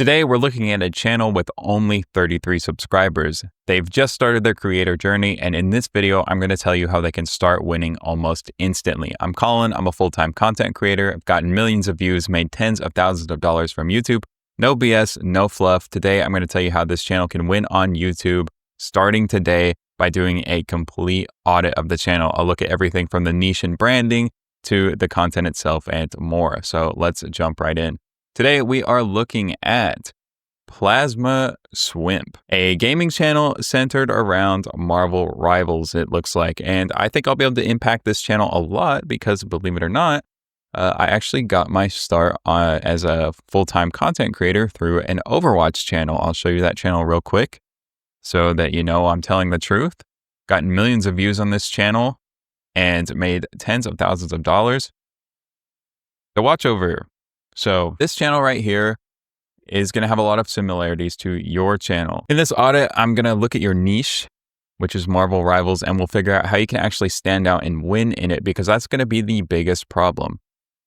Today, we're looking at a channel with only 33 subscribers. They've just started their creator journey, and in this video, I'm going to tell you how they can start winning almost instantly. I'm Colin. I'm a full-time content creator. I've gotten millions of views, made tens of thousands of dollars from YouTube. No BS, no fluff. Today, I'm going to tell you how this channel can win on YouTube starting today by doing a complete audit of the channel. I'll look at everything from the niche and branding to the content itself and more. So let's jump right in. Today, we are looking at Plasma Swimp, a gaming channel centered around Marvel Rivals, it looks like. And I think I'll be able to impact this channel a lot because, believe it or not, I actually got my start as a full-time content creator through an Overwatch channel. I'll show you that channel real quick so that you know I'm telling the truth. Gotten millions of views on this channel and made tens of thousands of dollars. So watch over here. So this channel right here is going to have a lot of similarities to your channel. In this audit, I'm going to look at your niche, which is Marvel Rivals, and we'll figure out how you can actually stand out and win in it, because that's going to be the biggest problem.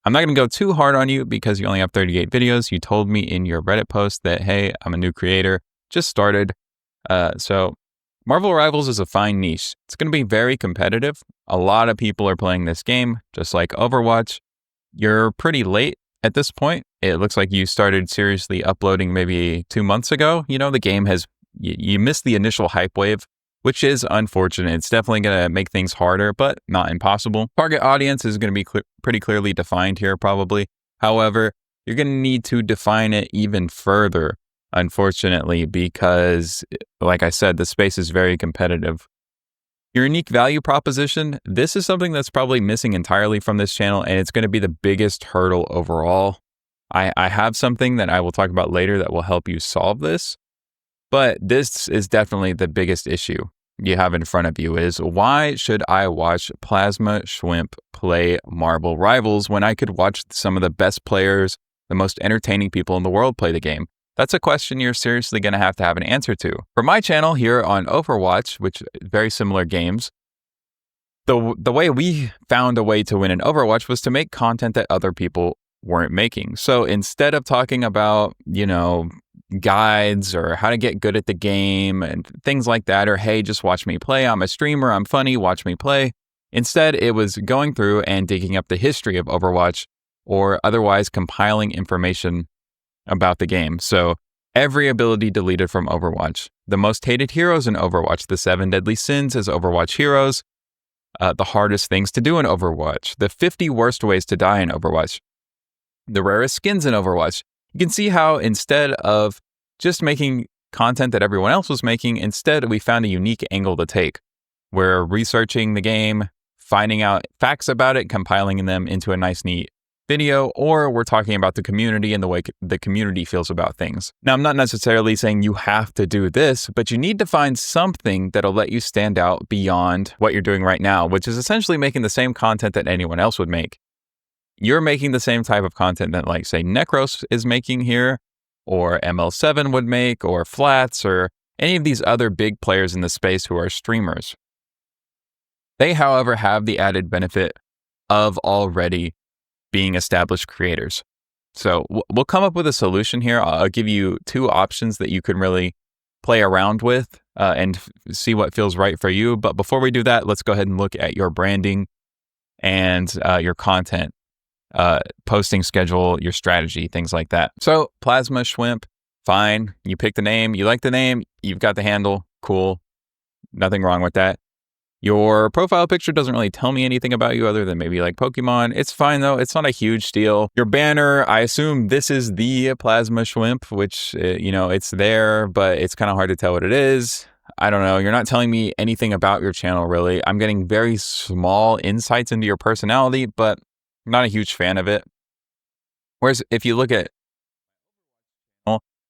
I'm not going to go too hard on you because you only have 38 videos. You told me in your Reddit post that, hey, I'm a new creator, just started. So Marvel Rivals is a fine niche. It's going to be very competitive. A lot of people are playing this game, just like Overwatch. You're pretty late at this point. It looks like you started seriously uploading maybe 2 months ago. You know, the game has, you missed the initial hype wave, which is unfortunate. It's definitely going to make things harder, but not impossible. Target audience is going to be pretty clearly defined here, probably. However, you're going to need to define it even further, unfortunately, because, like I said, the space is very competitive. Your unique value proposition, this is something that's probably missing entirely from this channel, and it's going to be the biggest hurdle overall. I have something that I will talk about later that will help you solve this, but this is definitely the biggest issue you have in front of you is, why should I watch Plasma Swimp play Marvel Rivals when I could watch some of the best players, the most entertaining people in the world play the game? That's a question you're seriously going to have an answer to. For my channel here on Overwatch, which very similar games, the way we found a way to win in Overwatch was to make content that other people weren't making. So instead of talking about, you know, guides or how to get good at the game and things like that, or hey, just watch me play, I'm a streamer, I'm funny, watch me play. Instead, it was going through and digging up the history of Overwatch or otherwise compiling information about the game. So every ability deleted from Overwatch, the most hated heroes in Overwatch, the 7 deadly sins as Overwatch heroes, the hardest things to do in Overwatch, the 50 worst ways to die in Overwatch, the rarest skins in Overwatch. You can see how instead of just making content that everyone else was making, instead we found a unique angle to take. We're researching the game, finding out facts about it, compiling them into a nice, neat video, or we're talking about the community and the way the community feels about things. Now, I'm not necessarily saying you have to do this, but you need to find something that'll let you stand out beyond what you're doing right now, which is essentially making the same content that anyone else would make. You're making the same type of content that, like, say, Necros is making here, or ML7 would make, or Flats, or any of these other big players in the space who are streamers. They, however, have the added benefit of already being established creators. So we'll come up with a solution here. I'll give you 2 options that you can really play around with and see what feels right for you. But before we do that, let's go ahead and look at your branding and your content, posting schedule, your strategy, things like that. So Plasma Swimp, fine. You pick the name, you like the name, you've got the handle, cool. Nothing wrong with that. Your profile picture doesn't really tell me anything about you other than maybe like Pokemon. It's fine though. It's not a huge deal. Your banner, I assume this is the Plasma Swimp, which, you know, it's there, but it's kind of hard to tell what it is. I don't know. You're not telling me anything about your channel, really. I'm getting very small insights into your personality, but I'm not a huge fan of it. Whereas if you look at,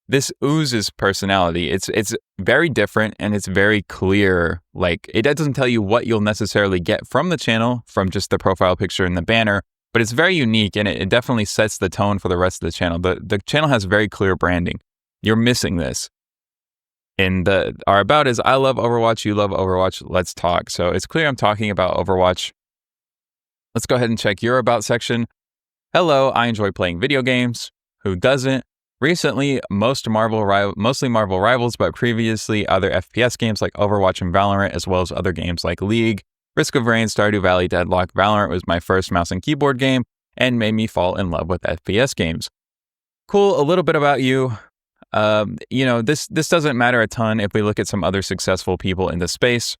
this oozes personality. It's very different and it's very clear. Like, it doesn't tell you what you'll necessarily get from the channel from just the profile picture and the banner, but it's very unique and it definitely sets the tone for the rest of the channel. The channel has very clear branding. You're missing this. And our about is, I love Overwatch, you love Overwatch, let's talk. So it's clear I'm talking about Overwatch. Let's go ahead and check your about section. Hello, I enjoy playing video games. Who doesn't? Recently, mostly Marvel Rivals, but previously other FPS games like Overwatch and Valorant, as well as other games like League, Risk of Rain, Stardew Valley, Deadlock. Valorant was my first mouse and keyboard game and made me fall in love with FPS games. Cool, a little bit about you. This doesn't matter a ton if we look at some other successful people in the space.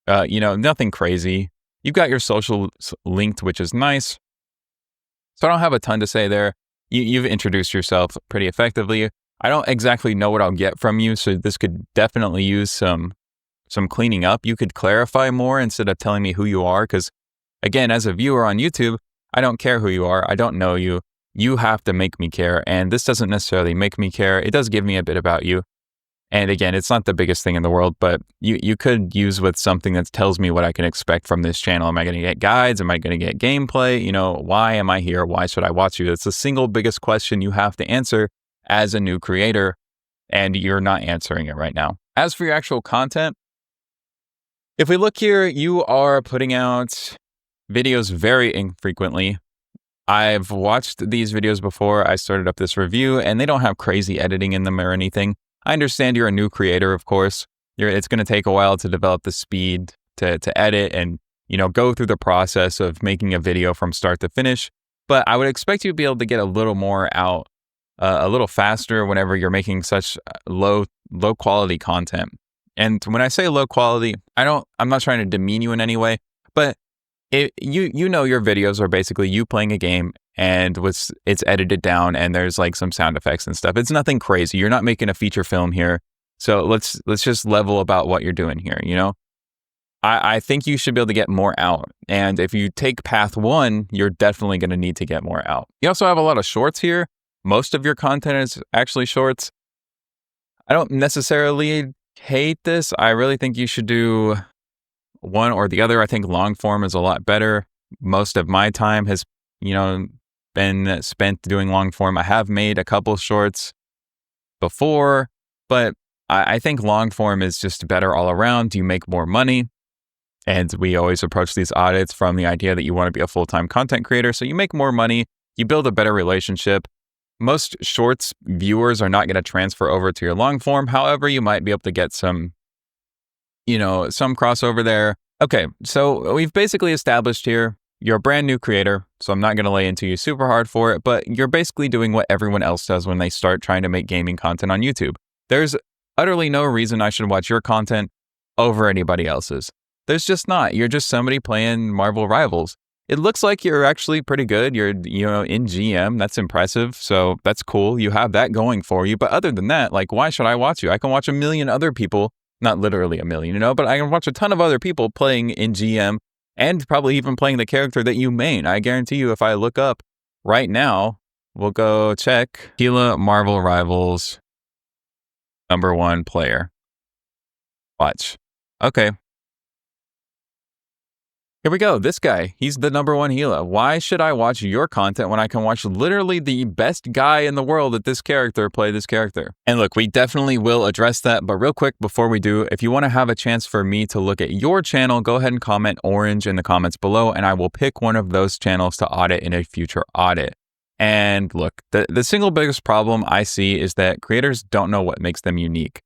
Nothing crazy. You've got your social linked, which is nice. So I don't have a ton to say there. You've introduced yourself pretty effectively. I don't exactly know what I'll get from you, so this could definitely use some cleaning up. You could clarify more instead of telling me who you are, because again, as a viewer on YouTube, I don't care who you are. I don't know you. You have to make me care, and this doesn't necessarily make me care. It does give me a bit about you. And again, it's not the biggest thing in the world, but you could use with something that tells me what I can expect from this channel. Am I going to get guides? Am I going to get gameplay? Why am I here? Why should I watch you? It's the single biggest question you have to answer as a new creator, and you're not answering it right now. As for your actual content, if we look here, you are putting out videos very infrequently. I've watched these videos before I started up this review, and they don't have crazy editing in them or anything. I understand you're a new creator, of course. It's going to take a while to develop the speed to edit and, go through the process of making a video from start to finish. But I would expect you to be able to get a little more out a little faster whenever you're making such low quality content. And when I say low quality, I'm not trying to demean you in any way, but your videos are basically you playing a game and it's edited down and there's like some sound effects and stuff. It's nothing crazy. You're not making a feature film here. So let's just level about what you're doing here, I think you should be able to get more out. And if you take path one, you're definitely going to need to get more out. You also have a lot of shorts here. Most of your content is actually shorts. I don't necessarily hate this. I really think you should do one or the other. I think long form is a lot better. Most of my time has, been spent doing long form. I have made a couple shorts before, but I think long form is just better all around. You make more money. And we always approach these audits from the idea that you want to be a full-time content creator. So you make more money, you build a better relationship. Most shorts viewers are not going to transfer over to your long form. However, you might be able to get some crossover there. Okay, so we've basically established here, you're a brand new creator, so I'm not going to lay into you super hard for it, but you're basically doing what everyone else does when they start trying to make gaming content on YouTube. There's utterly no reason I should watch your content over anybody else's. There's just not. You're just somebody playing Marvel Rivals. It looks like you're actually pretty good. You're, in GM. That's impressive. So that's cool. You have that going for you. But other than that, why should I watch you? I can watch a million other people, not literally a million, but I can watch a ton of other people playing in GM and probably even playing the character that you main. I guarantee you, if I look up right now, we'll go check Gila Marvel Rivals #1 player. Watch. Okay. Here we go. This guy, he's the #1 Gila. Why should I watch your content when I can watch literally the best guy in the world at this character play this character? And look, we definitely will address that. But real quick, before we do, if you want to have a chance for me to look at your channel, go ahead and comment orange in the comments below, and I will pick one of those channels to audit in a future audit. And look, the single biggest problem I see is that creators don't know what makes them unique.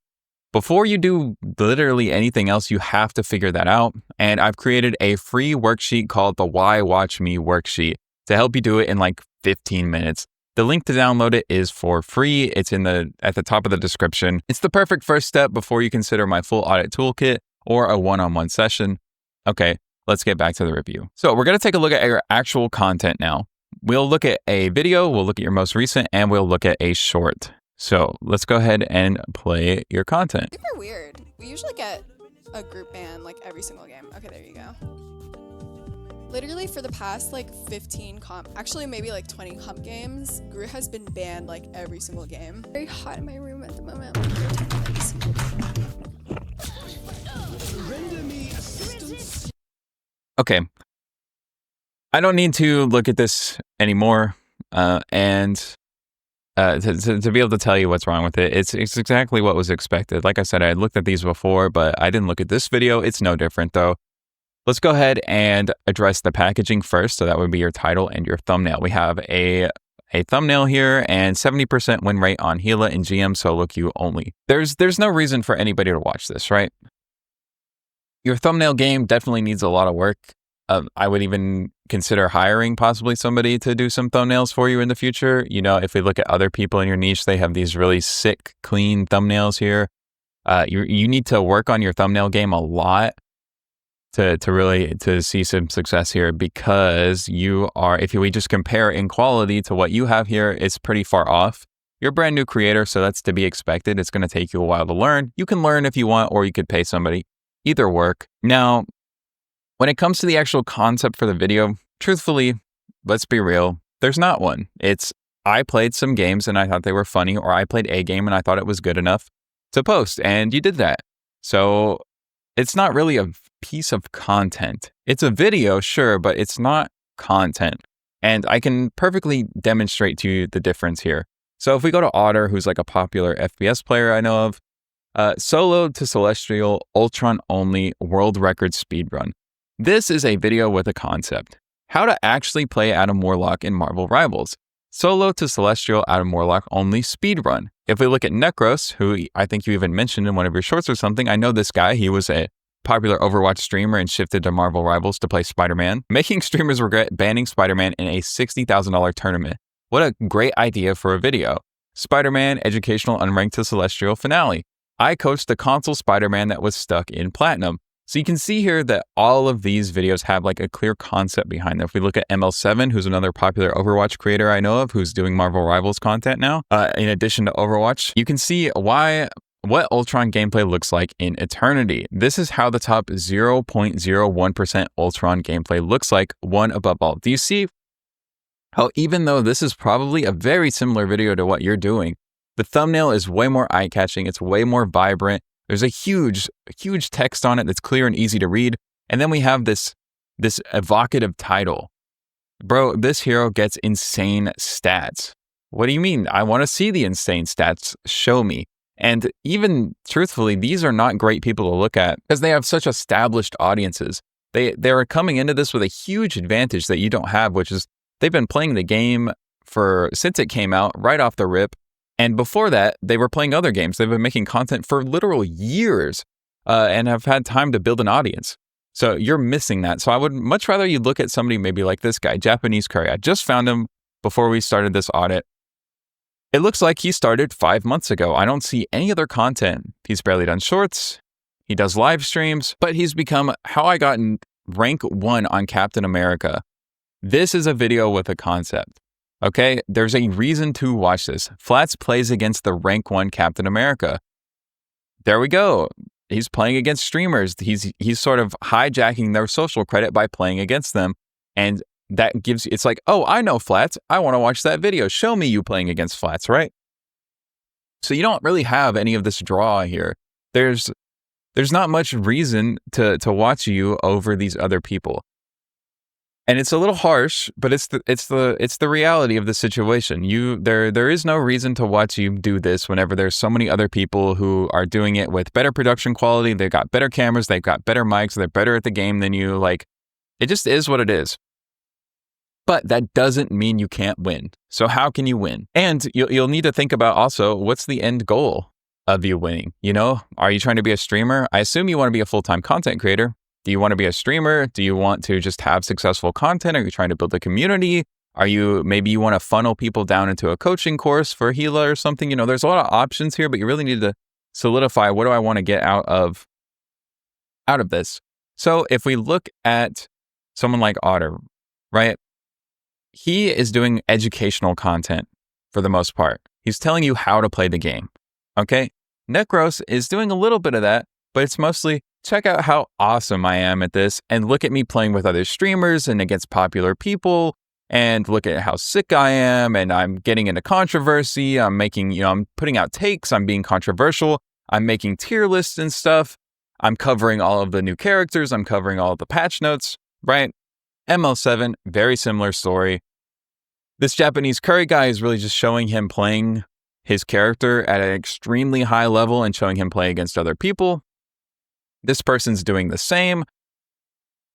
Before you do literally anything else, you have to figure that out. And I've created a free worksheet called the Why Watch Me worksheet to help you do it in 15 minutes. The link to download it is for free. It's at the top of the description. It's the perfect first step before you consider my full audit toolkit or a one-on-one session. Okay, let's get back to the review. So we're going to take a look at your actual content now. We'll look at a video, we'll look at your most recent, and we'll look at a short. So let's go ahead and play your content. Super weird. We usually get a group ban every single game. Okay, there you go. Literally for the past 15 actually maybe 20 comp games, Gru has been banned every single game. Very hot in my room at the moment. Okay. I don't need to look at this anymore. To be able to tell you what's wrong with it, it's exactly what was expected. Like I said, I had looked at these before, but I didn't look at this video. It's no different though. Let's go ahead and address the packaging first. So that would be your title and your thumbnail. We have a a thumbnail here and 70% win rate on Gila and GM solo queue only. There's no reason for anybody to watch this, right? Your thumbnail game definitely needs a lot of work. I would even consider hiring possibly somebody to do some thumbnails for you in the future. You know, if we look at other people in your niche, they have these really sick, clean thumbnails here. You need to work on your thumbnail game a lot to really see some success here, because if we just compare in quality to what you have here, it's pretty far off. You're a brand new creator, so that's to be expected. It's going to take you a while to learn. You can learn if you want, or you could pay somebody. Either work. Now, when it comes to the actual concept for the video, truthfully, let's be real, there's not one. It's, I played some games and I thought they were funny, or I played a game and I thought it was good enough to post, and you did that. So it's not really a piece of content. It's a video, sure, but it's not content. And I can perfectly demonstrate to you the difference here. So if we go to Otter, who's like a popular FPS player I know of, Solo to Celestial Ultron only world record speedrun. This is a video with a concept. How to actually play Adam Warlock in Marvel Rivals. Solo to Celestial Adam Warlock only speedrun. If we look at Necros, who I think you even mentioned in one of your shorts or something, I know this guy. He was a popular Overwatch streamer and shifted to Marvel Rivals to play Spider-Man, making streamers regret banning Spider-Man in a $60,000 tournament. What a great idea for a video. Spider-Man Educational Unranked to Celestial Finale. I coached the console Spider-Man that was stuck in Platinum. So you can see here that all of these videos have like a clear concept behind them. If we look at ML7, who's another popular Overwatch creator I know of, who's doing Marvel Rivals content now, in addition to Overwatch, you can see what Ultron gameplay looks like in Eternity. This is how the top 0.01% Ultron gameplay looks like, one above all. Do you see how, even though this is probably a very similar video to what you're doing, the thumbnail is way more eye-catching, it's way more vibrant. There's a huge text on it that's clear and easy to read. And then we have this evocative title. Bro, this hero gets insane stats. What do you mean? I want to see the insane stats. Show me. And even truthfully, these are not great people to look at because they have such established audiences. They're coming into this with a huge advantage that you don't have, which is they've been playing the game since it came out right off the rip. And before that, they were playing other games. They've been making content for literal years and have had time to build an audience. So you're missing that. So I would much rather you look at somebody maybe like this guy, Japanese Curry. I just found him before we started this audit. It looks like he started 5 months ago. I don't see any other content. He's barely done shorts. He does live streams, but he's become how I got in rank 1 on Captain America. This is a video with a concept. Okay, there's a reason to watch this. Flats plays against the rank 1 Captain America. There we go. He's playing against streamers. He's sort of hijacking their social credit by playing against them. And that gives, it's like, oh, I know Flats. I want to watch that video. Show me you playing against Flats, right? So you don't really have any of this draw here. There's not much reason to watch you over these other people. And it's a little harsh, but it's the reality of the situation. There is no reason to watch you do this whenever there's so many other people who are doing it with better production quality. They've got better cameras, they've got better mics, they're better at the game than you. Like, it just is what it is. But that doesn't mean you can't win. So how can you win? And you'll need to think about also, what's the end goal of you winning? You know, are you trying to be a streamer? I assume you want to be a full-time content creator. Do you want to be a streamer? Do you want to just have successful content? Are you trying to build a community? Maybe you want to funnel people down into a coaching course for Gila or something? You know, there's a lot of options here, but you really need to solidify, what do I want to get out of this? So if we look at someone like Otter, right? He is doing educational content for the most part. He's telling you how to play the game. Okay? Necros is doing a little bit of that, but it's mostly, check out how awesome I am at this, and look at me playing with other streamers and against popular people, and look at how sick I am, and I'm getting into controversy. I'm putting out takes. I'm being controversial. I'm making tier lists and stuff. I'm covering all of the new characters. I'm covering all of the patch notes, right? ML7, very similar story. This Japanese Curry guy is really just showing him playing his character at an extremely high level and showing him play against other people. This person's doing the same.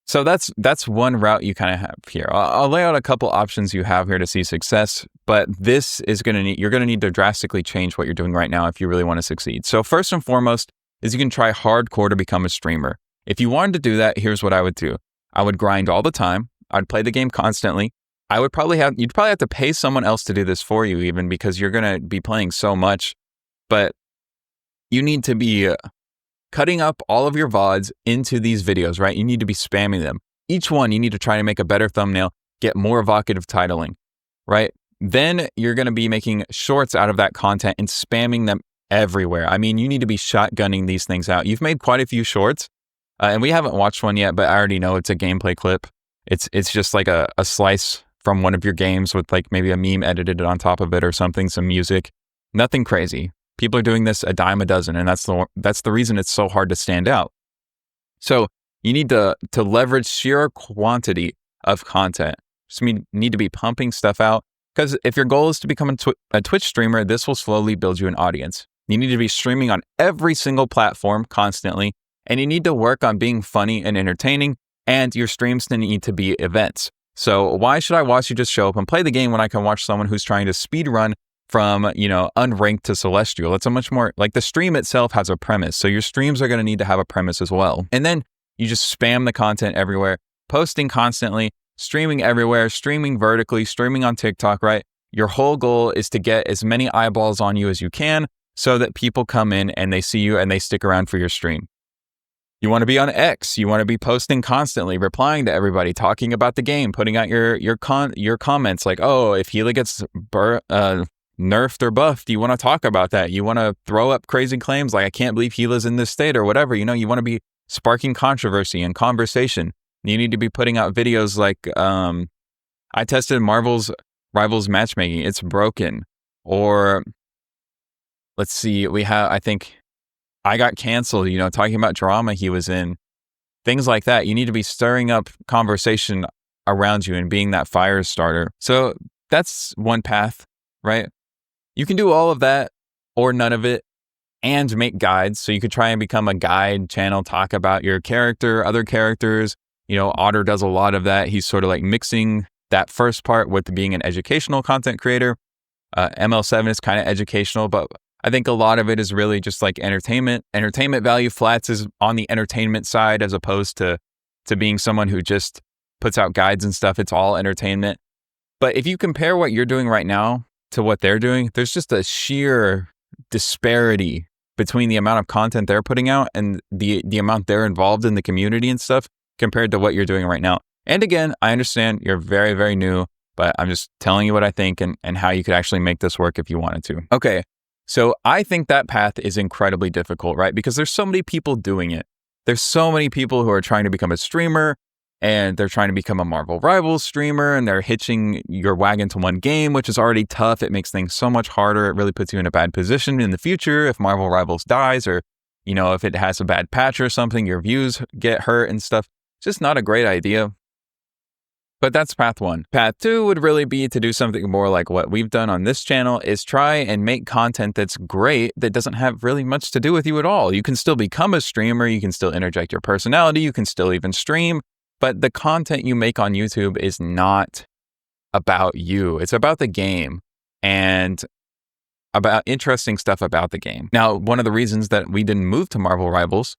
So that's one route you kind of have here. I'll lay out a couple options you have here to see success, but this is you're going to need to drastically change what you're doing right now if you really want to succeed. So first and foremost is you can try hardcore to become a streamer. If you wanted to do that, here's what I would do. I would grind all the time. I'd play the game constantly. You'd probably have to pay someone else to do this for you, even because you're going to be playing so much, but you need to be cutting up all of your VODs into these videos, right? You need to be spamming them. Each one, you need to try to make a better thumbnail, get more evocative titling, right? Then you're going to be making shorts out of that content and spamming them everywhere. I mean, you need to be shotgunning these things out. You've made quite a few shorts, and we haven't watched one yet, but I already know it's a gameplay clip. It's just like a slice from one of your games with like maybe a meme edited on top of it or something, some music. Nothing crazy. People are doing this a dime a dozen, and that's the reason it's so hard to stand out. So you need to leverage sheer quantity of content. Just need to be pumping stuff out, because if your goal is to become a Twitch streamer, this will slowly build you an audience. You need to be streaming on every single platform constantly, and you need to work on being funny and entertaining, and your streams need to be events. So why should I watch you just show up and play the game when I can watch someone who's trying to speed run from, unranked to celestial? It's a much more, like, the stream itself has a premise. So your streams are going to need to have a premise as well. And then you just spam the content everywhere, posting constantly, streaming everywhere, streaming vertically, streaming on TikTok, right? Your whole goal is to get as many eyeballs on you as you can so that people come in and they see you and they stick around for your stream. You want to be on X. You want to be posting constantly, replying to everybody, talking about the game, putting out your comments like, oh, if Gila gets nerfed or buffed, you want to talk about that. You want to throw up crazy claims like, I can't believe Gila's in this state or whatever. You want to be sparking controversy and conversation. You need to be putting out videos like, I tested Marvel's Rivals matchmaking. It's broken. Or let's see, I think I got canceled, talking about drama he was in. Things like that. You need to be stirring up conversation around you and being that fire starter. So that's one path, right? You can do all of that or none of it and make guides. So you could try and become a guide channel, talk about your character, other characters. Otter does a lot of that. He's sort of like mixing that first part with being an educational content creator. ML7 is kind of educational, but I think a lot of it is really just like entertainment. Entertainment value. Flats is on the entertainment side as opposed to being someone who just puts out guides and stuff. It's all entertainment. But if you compare what you're doing right now to what they're doing, there's just a sheer disparity between the amount of content they're putting out and the amount they're involved in the community and stuff compared to what you're doing right now. And again, I understand you're very, very new, but I'm just telling you what I think and how you could actually make this work if you wanted to. Okay. So I think that path is incredibly difficult, right? Because there's so many people doing it. There's so many people who are trying to become a streamer and they're trying to become a Marvel Rivals streamer and they're hitching your wagon to one game, which is already tough. It makes things so much harder. It really puts you in a bad position in the future if Marvel Rivals dies or, if it has a bad patch or something, your views get hurt and stuff. It's just not a great idea. But that's path one. Path two would really be to do something more like what we've done on this channel, is try and make content that's great that doesn't have really much to do with you at all. You can still become a streamer, you can still interject your personality, you can still even stream, but the content you make on YouTube is not about you. It's about the game and about interesting stuff about the game. Now, one of the reasons that we didn't move to Marvel Rivals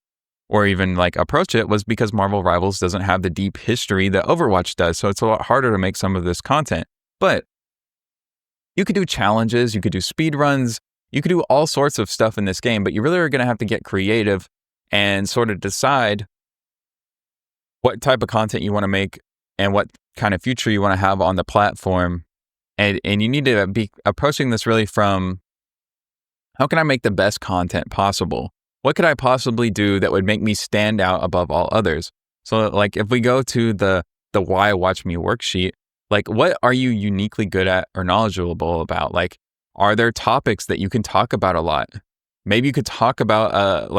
or even like approach it was because Marvel Rivals doesn't have the deep history that Overwatch does. So it's a lot harder to make some of this content. But you could do challenges, you could do speed runs, you could do all sorts of stuff in this game, but you really are going to have to get creative and sort of decide what type of content you want to make and what kind of future you want to have on the platform. And you need to be approaching this really from, how can I make the best content possible? What could I possibly do that would make me stand out above all others? So like if we go to the Why Watch Me worksheet, like what are you uniquely good at or knowledgeable about? Like, are there topics that you can talk about a lot? Maybe you could talk about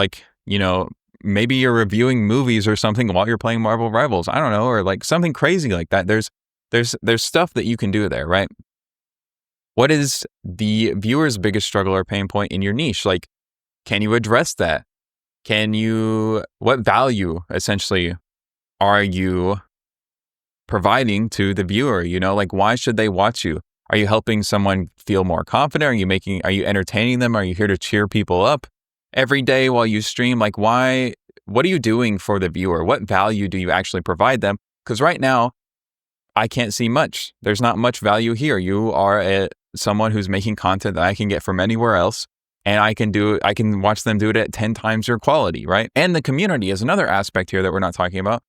maybe you're reviewing movies or something while you're playing Marvel Rivals. I don't know, or like something crazy like that. There's stuff that you can do there, right? What is the viewer's biggest struggle or pain point in your niche? Like, can you address that? What value essentially are you providing to the viewer? You know, like, why should they watch you? Are you helping someone feel more confident? Are you entertaining them? Are you here to cheer people up every day while you stream? Like, what are you doing for the viewer? What value do you actually provide them? Because right now, I can't see much. There's not much value here. You are someone who's making content that I can get from anywhere else. And I can watch them do it at 10 times your quality, right? And the community is another aspect here that we're not talking about.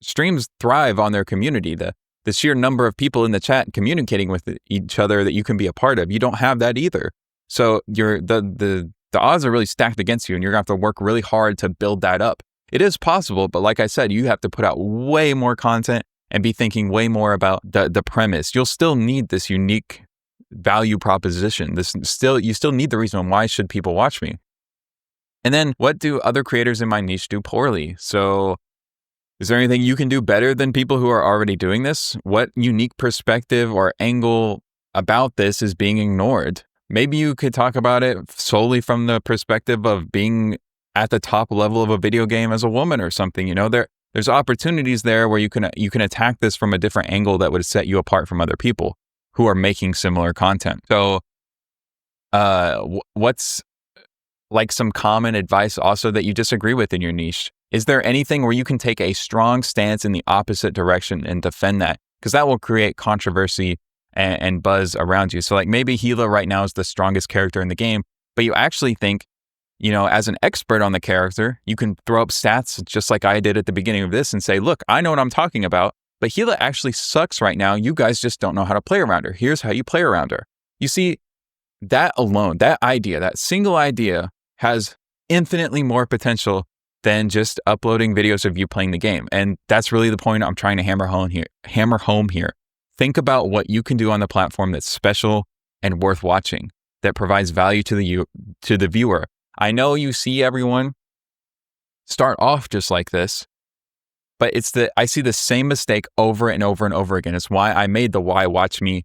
Streams thrive on their community. The sheer number of people in the chat communicating with each other that you can be a part of. You don't have that either. So the odds are really stacked against you, and you're gonna have to work really hard to build that up. It is possible, but like I said, you have to put out way more content and be thinking way more about the premise. You'll still need this unique value proposition. You still need the reason why should people watch me. And then what do other creators in my niche do poorly? So is there anything you can do better than people who are already doing this? What unique perspective or angle about this is being ignored? Maybe you could talk about it solely from the perspective of being at the top level of a video game as a woman or something. You know, there's opportunities there where you can attack this from a different angle that would set you apart from other people who are making similar content. So what's like some common advice also that you disagree with in your niche? Is there anything where you can take a strong stance in the opposite direction and defend that? Because that will create controversy and buzz around you. So like maybe Gila right now is the strongest character in the game, but you actually think, you know, as an expert on the character, you can throw up stats just like I did at the beginning of this and say, look, I know what I'm talking about, but Gila actually sucks right now. You guys just don't know how to play around her. Here's how you play around her. You see, that alone, that single idea has infinitely more potential than just uploading videos of you playing the game. And that's really the point I'm trying to hammer home here. Think about what you can do on the platform that's special and worth watching, that provides value to the viewer. I know you see everyone start off just like this, but I see the same mistake over and over and over again. It's why I made the Why Watch Me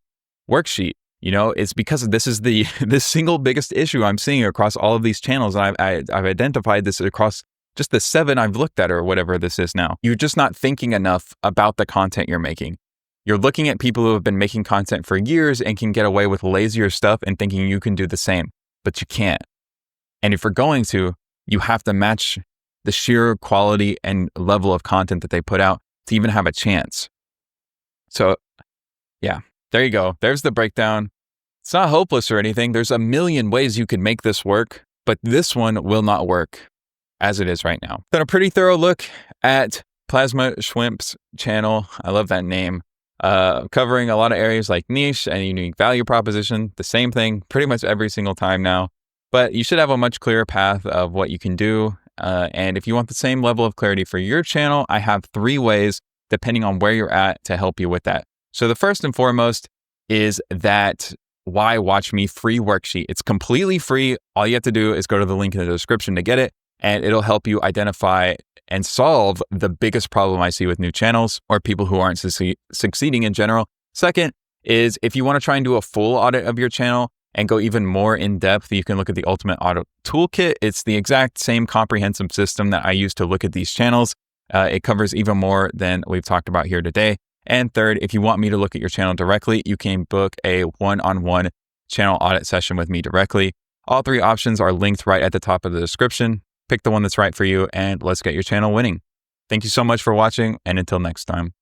worksheet. You know, it's because this is the single biggest issue I'm seeing across all of these channels. And I've identified this across just the 7 I've looked at or whatever this is now. You're just not thinking enough about the content you're making. You're looking at people who have been making content for years and can get away with lazier stuff and thinking you can do the same, but you can't. And if you're going to, you have to match the sheer quality and level of content that they put out to even have a chance. So yeah, there you go. There's the breakdown. It's not hopeless or anything. There's a million ways you can make this work, but this one will not work as it is right now. Done a pretty thorough look at Plasma Schwimp's channel. I love that name. Covering a lot of areas like niche and unique value proposition. The same thing pretty much every single time now. But you should have a much clearer path of what you can do. And if you want the same level of clarity for your channel, I have 3 ways, depending on where you're at, to help you with that. So the first and foremost is that Why Watch Me free worksheet. It's completely free. All you have to do is go to the link in the description to get it, and it'll help you identify and solve the biggest problem I see with new channels or people who aren't succeeding in general. Second is if you want to try and do a full audit of your channel and go even more in depth, you can look at the Ultimate Audit Toolkit. It's the exact same comprehensive system that I use to look at these channels. It covers even more than we've talked about here today. And third, if you want me to look at your channel directly, you can book a one-on-one channel audit session with me directly. All 3 options are linked right at the top of the description. Pick the one that's right for you, and let's get your channel winning. Thank you so much for watching, and until next time.